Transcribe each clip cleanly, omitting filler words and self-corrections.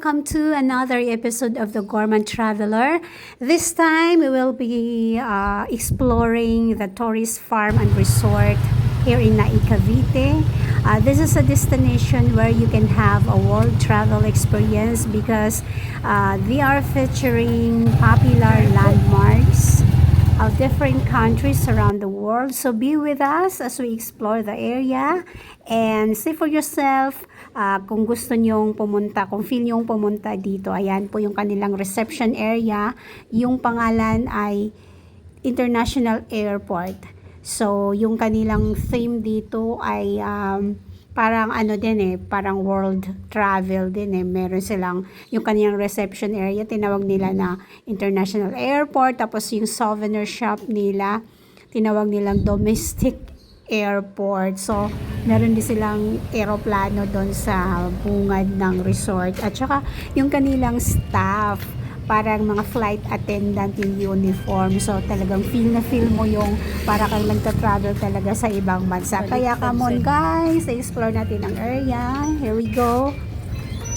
welcome to another episode of the Gourmand Traveler. This time we will be exploring the tourist farm and resort here in Nai, Cavite. This is a destination where you can have a world travel experience because they are featuring popular landmarks of different countries around the world. So be with us as we explore the area and see for yourself kung gusto nyong pumunta, kung feel nyong pumunta dito. Ayan po yung kanilang reception area. Yung pangalan ay International Airport. So yung kanilang theme dito ay parang ano din parang world travel din meron silang yung kanyang reception area, tinawag nila na International Airport, tapos yung souvenir shop nila, tinawag nilang domestic airport. So, meron din silang aeroplano doon sa bungad ng resort. At saka, yung kanilang staff, parang mga flight attendant yung uniform. So, talagang feel na feel mo yung para kang nagta-travel talaga sa ibang bansa. Kaya, come on guys, explore natin ang area. Here we go.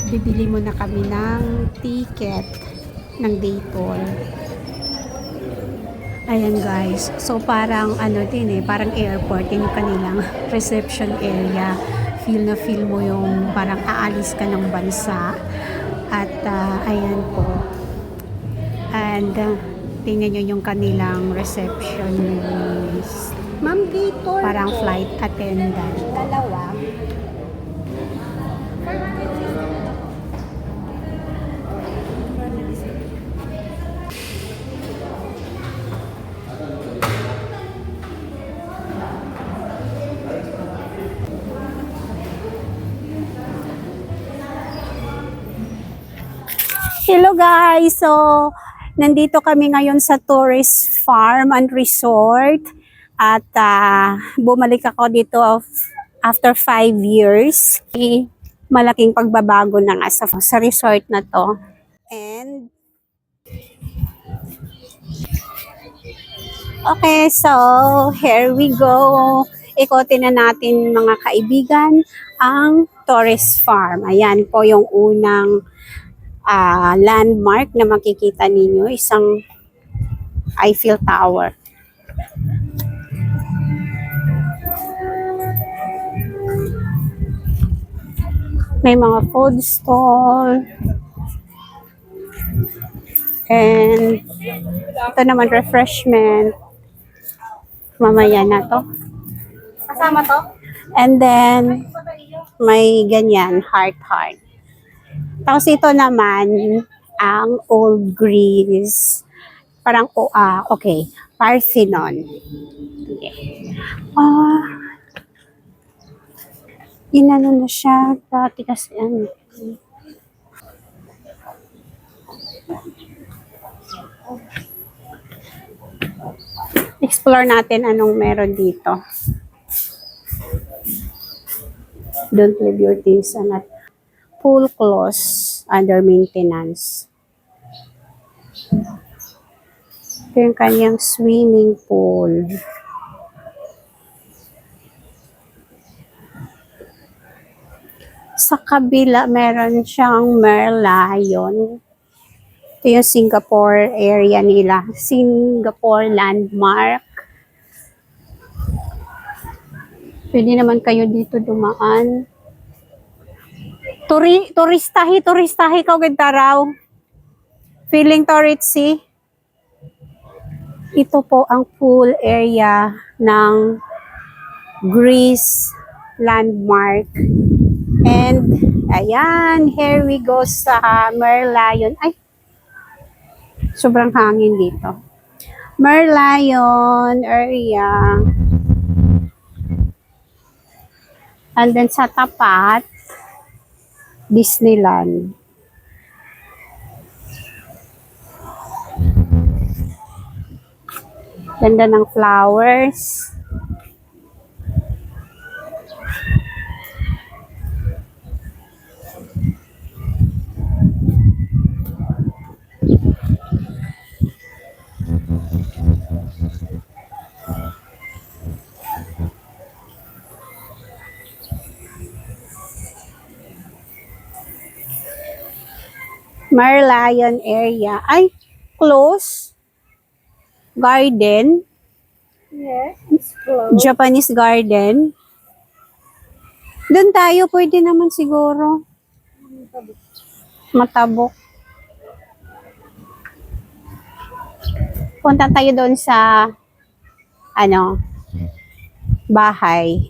Bibili muna kami ng ticket ng day tour. Ayan guys. So, parang ano din parang airport. Yun yung kanilang reception area. Feel na feel mo yung parang aalis ka ng bansa. At, ayan po. And tingnan nyo yung kanilang receptionist. Ma'am, dito. Parang flight attendant. Dalawa. Hello guys! So, nandito kami ngayon sa tourist farm and resort. At bumalik ako dito after 5 years. Malaking pagbabago na nga sa resort na to. And okay, so here we go. Ikotin na natin mga kaibigan ang tourist farm. Ayan po yung unang landmark na makikita ninyo, isang Eiffel Tower. May mga food stall. And ito naman refreshment. Mamaya na to. Kasama to? And then may ganyan, heart. Tapos ito naman ang Old Greece. Parang okay, Parthenon. Okay. Inano na siya dati kasi ano. Explore natin anong meron dito. Don't leave your things at pool close under maintenance. Ito yung kanyang swimming pool. Sa kabila, meron siyang Merlion. Ito yung Singapore area nila. Singapore landmark. Pwede naman kayo dito dumaan. Turistahi ka ganda raw. Feeling touristy. Ito po ang pool area ng Greece landmark. And ayan, here we go sa Merlion. Ay, sobrang hangin dito. Merlion area. And then sa tapat, Disneyland. Ganda ng flowers. Merlion area. Ay, close. Garden. Yes, it's closed. Japanese garden. Doon tayo, pwede naman siguro. Matabok. Punta tayo doon sa bahay.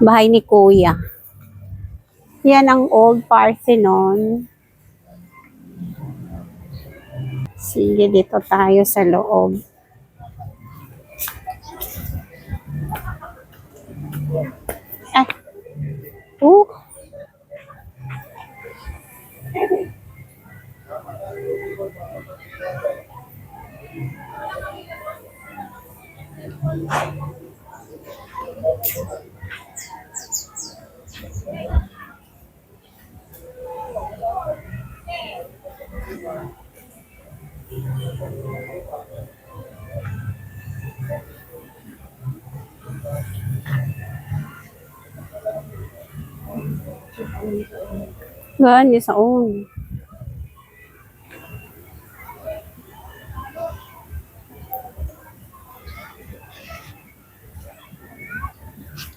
Bahay ni Kuya. Yan ang old Parthenon. Sige, dito tayo sa loob. Ah. Oh. Gani sa own.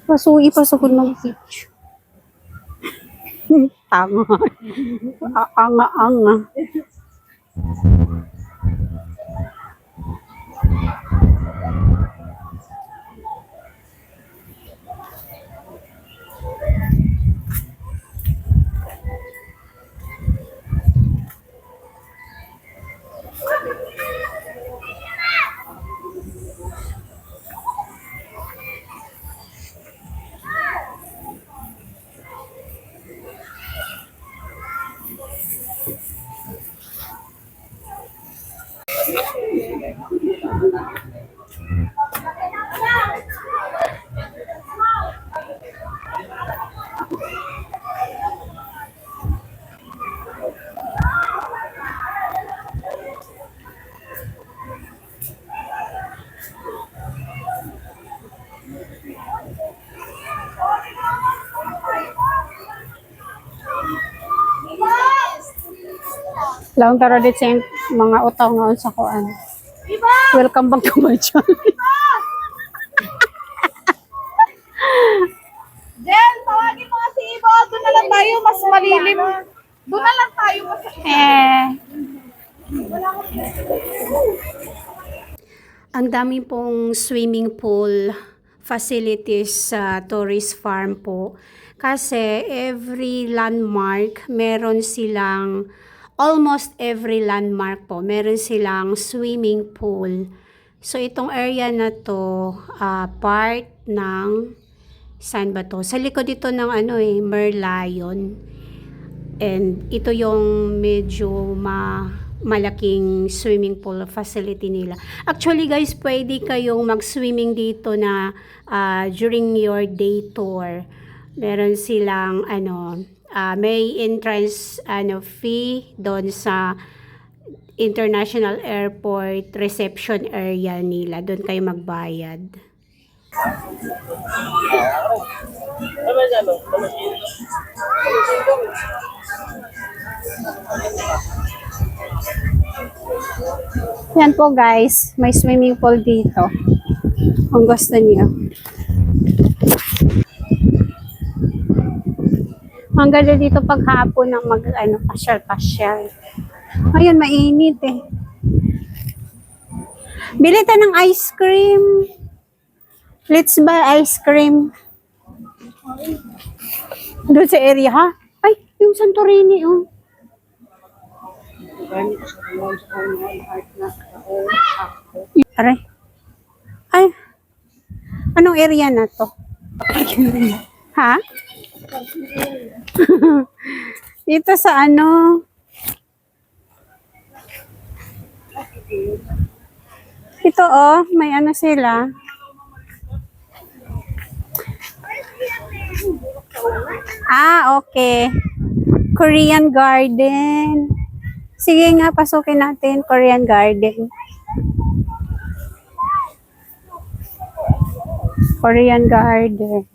Pasugi pa sa kun mag-teach. Tama. Anga-anga. Laong taro dit sa mga utaw nga sa kuan. Welcome back to my channel. Jen, tawagin mo nga si Ibo. Doon na lang tayo, mas malilim. Doon na lang tayo, mas Ang dami pong swimming pool facilities sa tourist farm po. Kasi every landmark, meron silang, almost every landmark po, meron silang swimming pool. So itong area na to, part ng, saan ba to? Sa likod ito ng Merlion. And ito yung medyo malaking swimming pool facility nila. Actually guys, pwede kayong mag-swimming dito na during your day tour. Meron silang may entrance fee doon sa International Airport reception area nila. Doon kayo magbayad. Yan po guys, may swimming pool dito. Kung gusto niyo. Ang ganda dito paghapon ng pasyal-pasyal. Ayun, mainit eh. Bili tayo ng ice cream. Let's buy ice cream. Doon sa area ha? Ay, yung Santorini oh. Aray. Ay. Anong area na to? Ha? Ito sa ito oh, may sila. Okay. Korean Garden. Sige nga, pasukin natin Korean Garden. Korean Garden.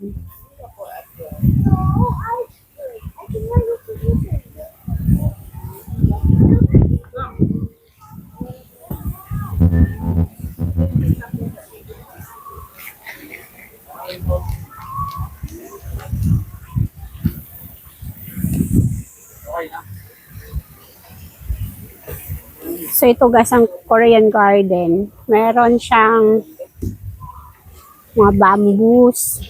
So ito guys ang Korean garden. Meron siyang mga bamboos.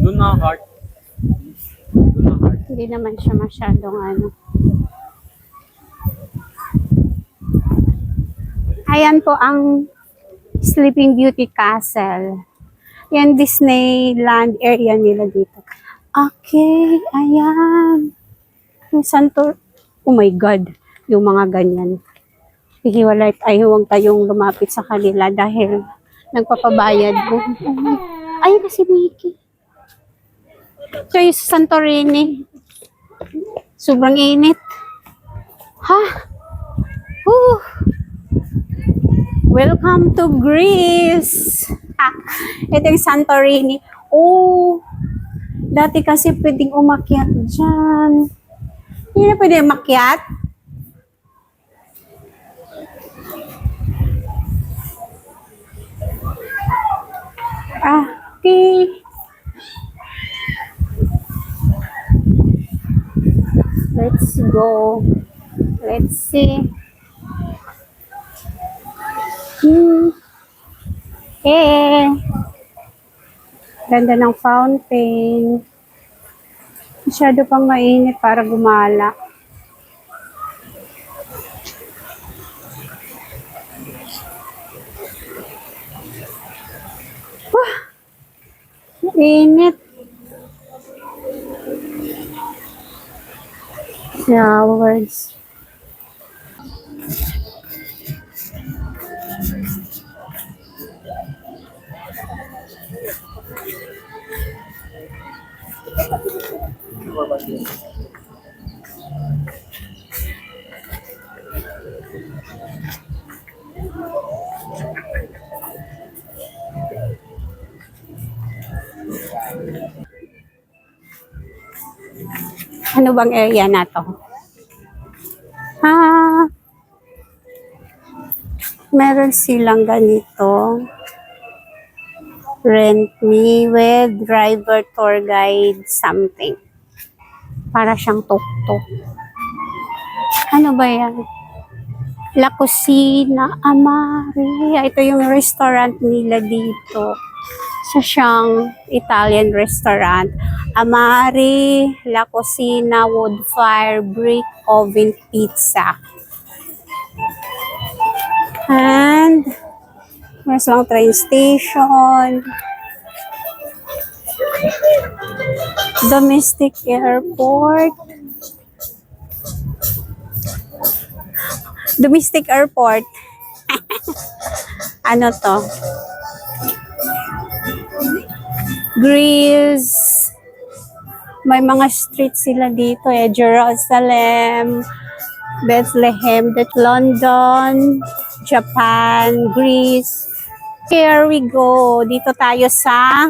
Doon na heart. Doon na heart. Hindi naman siya masyadong ano. Ayan po ang Sleeping Beauty Castle. Yan Disneyland area nila dito. Okay, ayan. Yung Santo, oh my God, yung mga ganyan. Hihiwalay ay huwag tayong lumapit sa kanila dahil nagpapabayad po. Ay, kasi Mickey. So, yung Santorini. Sobrang init. Ha? Whew. Welcome to Greece. Ito yung Santorini. Oh, dati kasi pwedeng umakyat dyan. Hindi na pwede umakyat. Okay. Let's go. Let's see. Ganda ng fountain. Masyado pang mainit para gumala. Mainit. Flowers. Ano bang area na to? Meron silang ganito. Rent me with driver, tour guide, something. Para siyang tuk-tuk. Ano ba yan? La Cucina Amare. Ito yung restaurant nila dito. Sa siyang Italian restaurant. Amare, La Cucina, wood fire, brick, oven, pizza. And meron lang train station. Domestic airport. Domestic airport. Ano to? Greece. May mga street sila dito eh. Jerusalem, Bethlehem, London, Japan, Greece. Here we go. Dito tayo sa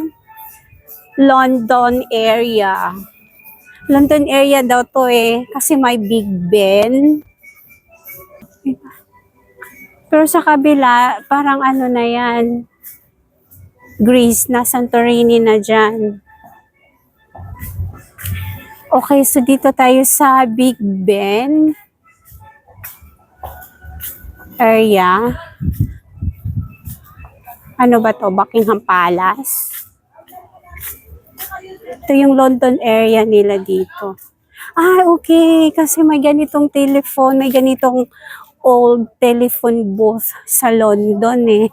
London area. London area daw to eh. Kasi may Big Ben. Pero sa kabila, parang ano na yan. Greece na, Santorini na dyan. Okay, so dito tayo sa Big Ben area. Ano ba to? Buckingham Palace. Ito yung London area nila dito. Okay. Kasi may ganitong telephone, may ganitong old telephone booth sa London eh.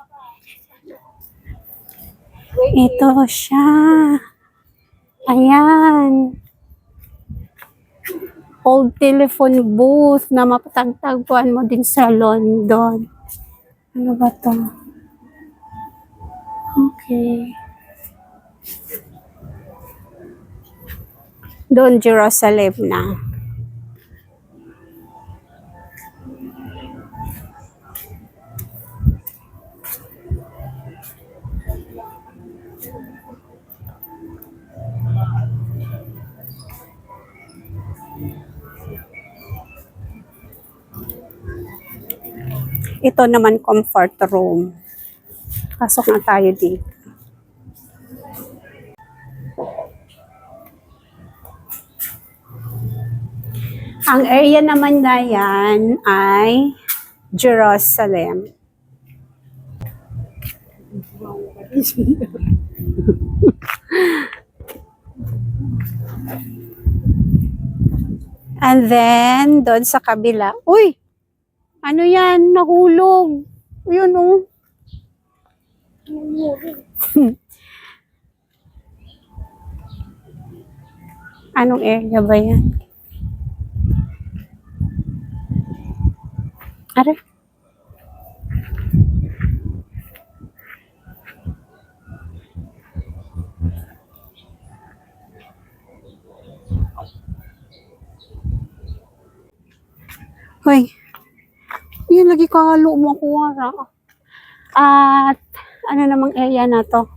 Ito siya. Ayan. Old telephone booth na mapatagtagpuan mo din sa London. Ano ba to? Okay. Doon Jerusalem na. Ito naman comfort room. Pasok na tayo dito. Ang area naman na yan ay Jerusalem. And then, doon sa kabila. Uy! Ano yan? Nahulog. Yun oh. Anong area ba yan? Are? Hoy. Yan, lagi kahalo mo ako, wara. At, ano namang area na to?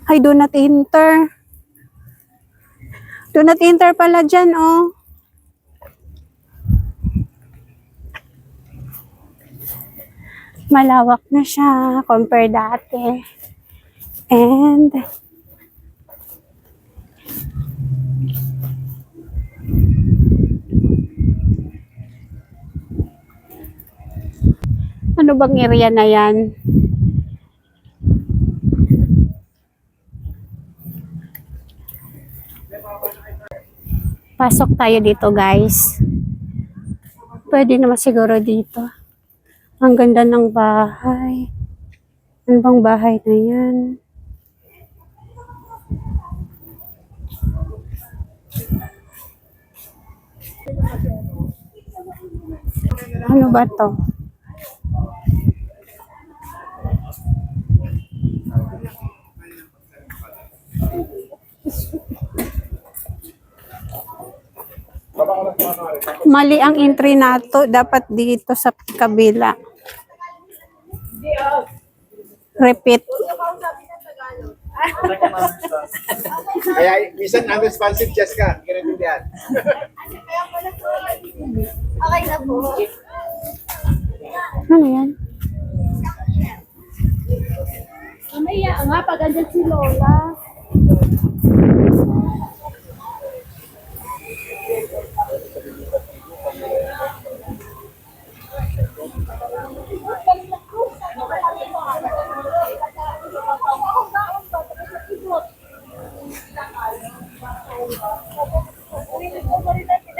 Ay, do not enter. Do not enter pala dyan, oh. Malawak na siya, compare dati. And, ano bang area na yan? Pasok tayo dito, guys. Pwede naman siguro dito. Ang ganda ng bahay. Ano bang bahay na yan? Ano ba to? Mali ang entry nato, dapat dito sa kabila. Repeat. Kaya minsan unresponsive, Jessica. Ganun din yan. Okay na po. Ano yan? Mamaya nga, pag andyan si Lola.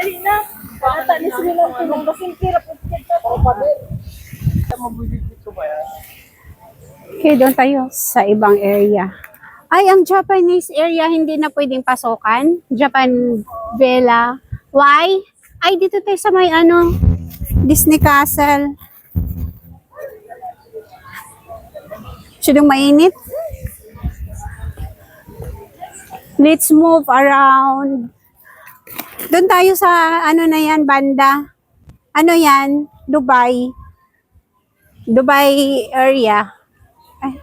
Dali na. Nakatanis nila ang tulong. Basing kirap at Okay, doon tayo sa ibang area. Ay, ang Japanese area hindi na pwedeng pasokan. Japan Villa. Why? Ay, dito tayo sa may ano, Disney Castle. Siyang mainit. Let's move around. Doon tayo sa ano na yan, banda. Ano yan? Dubai. Dubai area. Ay.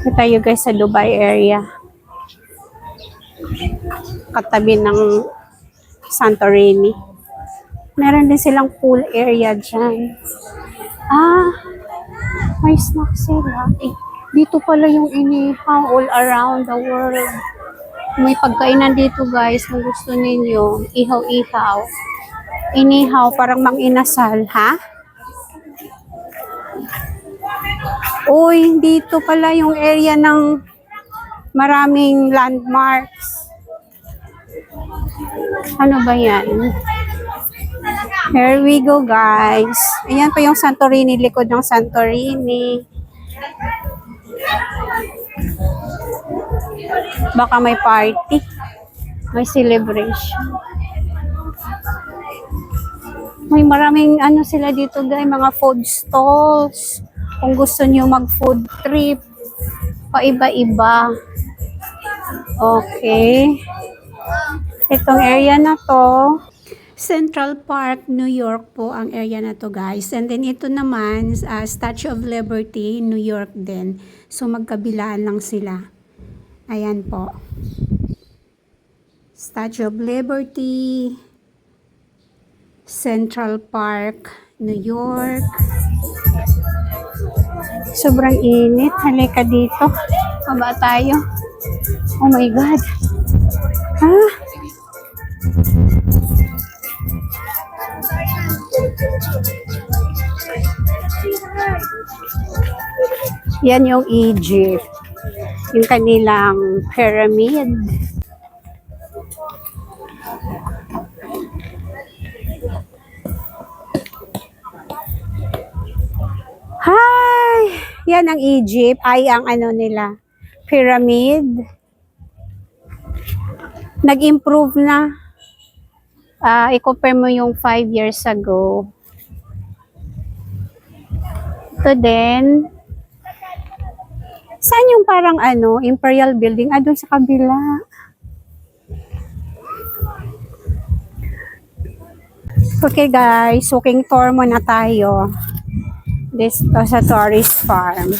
Ito tayo guys sa Dubai area. Katabi ng Santorini. Meron din silang pool area dyan. Ah, may snack sila. Eh, dito pala yung inihaw all around the world. May pagkainan dito guys kung gusto ninyo. Ihaw-ihaw. Inihaw, parang mang-inasal, ha? Uy, dito pala yung area ng maraming landmarks. Ano ba yan? Here we go, guys. Ayan pa yung Santorini, likod ng Santorini. Baka may party. May celebration. May maraming ano sila dito, guys. Mga food stalls. Kung gusto nyo mag-food trip. Paiba-iba. Okay. Itong area na to. Central Park, New York po ang area na to guys. And then ito naman, Statue of Liberty, New York din. So magkabilaan lang sila. Ayan po. Statue of Liberty, Central Park, New York. Sobrang init. Halika dito. Baba tayo. Oh my God. Ha? Yan yung Egypt. Yung kanilang pyramid. Hi! Yan ang Egypt. Ay, ang ano nila. Pyramid. Nag-improve na. I-compare mo yung 5 years ago. Ito din. Saan yung parang ano, Imperial Building? Doon sa kabila. Okay guys, walking tour muna tayo. Dito sa tourist farm.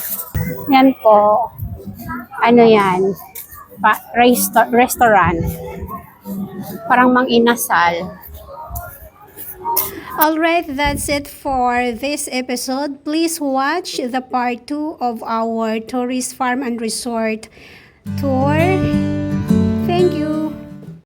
Yan po. Ano yan? Restaurant. Parang mang inasal. Alright, that's it for this episode. Please watch the part 2 of our tourist farm and resort tour